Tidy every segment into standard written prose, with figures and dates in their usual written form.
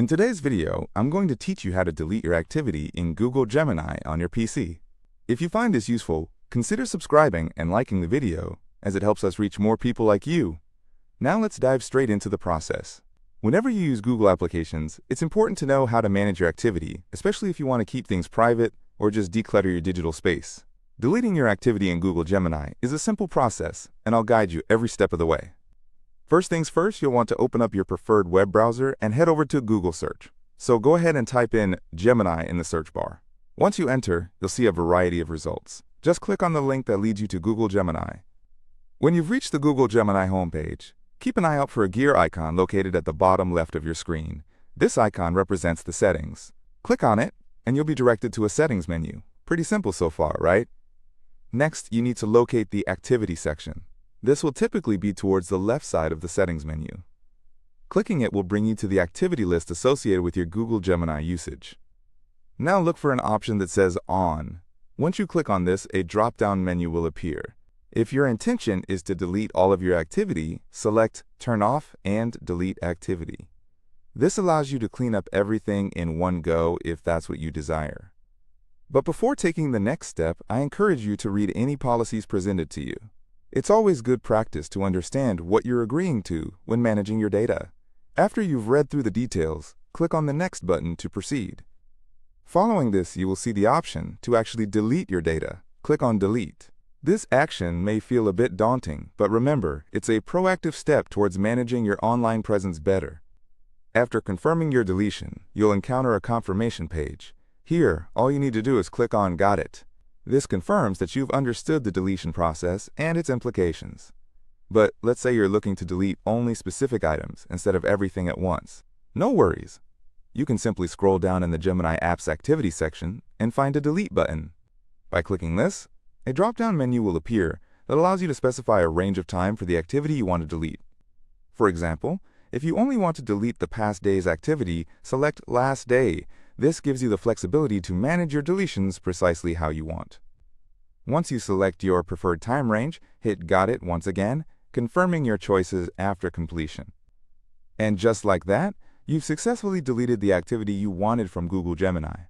today's video, I'm going to teach you how to delete your activity in Google Gemini on your PC. If you find this useful, consider subscribing and liking the video, as it helps us reach more people like you. Now let's dive straight into the process. Whenever you use Google applications, it's important to know how to manage your activity, especially if you want to keep things private or just declutter your digital space. Deleting your activity in Google Gemini is a simple process, and I'll guide you every step of the way. First things first, you'll want to open up your preferred web browser and head over to Google Search. So go ahead and type in Gemini in the search bar. Once you enter, you'll see a variety of results. Just click on the link that leads you to Google Gemini. When you've reached the Google Gemini homepage, keep an eye out for a gear icon located at the bottom left of your screen. This icon represents the settings. Click on it, and you'll be directed to a settings menu. Pretty simple so far, right? Next, you need to locate the activity section. This will typically be towards the left side of the settings menu. Clicking it will bring you to the activity list associated with your Google Gemini usage. Now look for an option that says On. Once you click on this, a drop-down menu will appear. If your intention is to delete all of your activity, select Turn Off and Delete Activity. This allows you to clean up everything in one go if that's what you desire. But before taking the next step, I encourage you to read any policies presented to you. It's always good practice to understand what you're agreeing to when managing your data. After you've read through the details, click on the Next button to proceed. Following this, you will see the option to actually delete your data. Click on Delete. This action may feel a bit daunting, but remember, it's a proactive step towards managing your online presence better. After confirming your deletion, you'll encounter a confirmation page. Here, all you need to do is click on Got It. This confirms that you've understood the deletion process and its implications. But let's say you're looking to delete only specific items instead of everything at once. No worries. You can simply scroll down in the Gemini Apps Activity section and find a Delete button. By clicking this, a drop-down menu will appear that allows you to specify a range of time for the activity you want to delete. For example, if you only want to delete the past day's activity, select Last Day. This gives you the flexibility to manage your deletions precisely how you want. Once you select your preferred time range, hit Got It once again, confirming your choices after completion. And just like that, you've successfully deleted the activity you wanted from Google Gemini.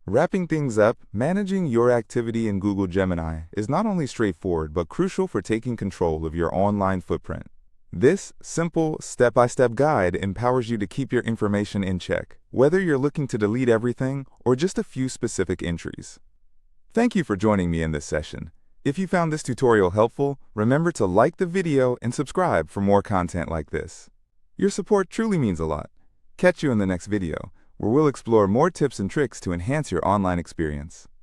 Wrapping things up, managing your activity in Google Gemini is not only straightforward but crucial for taking control of your online footprint. This simple, step-by-step guide empowers you to keep your information in check, whether you're looking to delete everything or just a few specific entries. Thank you for joining me in this session. If you found this tutorial helpful, remember to like the video and subscribe for more content like this. Your support truly means a lot. Catch you in the next video, where we'll explore more tips and tricks to enhance your online experience.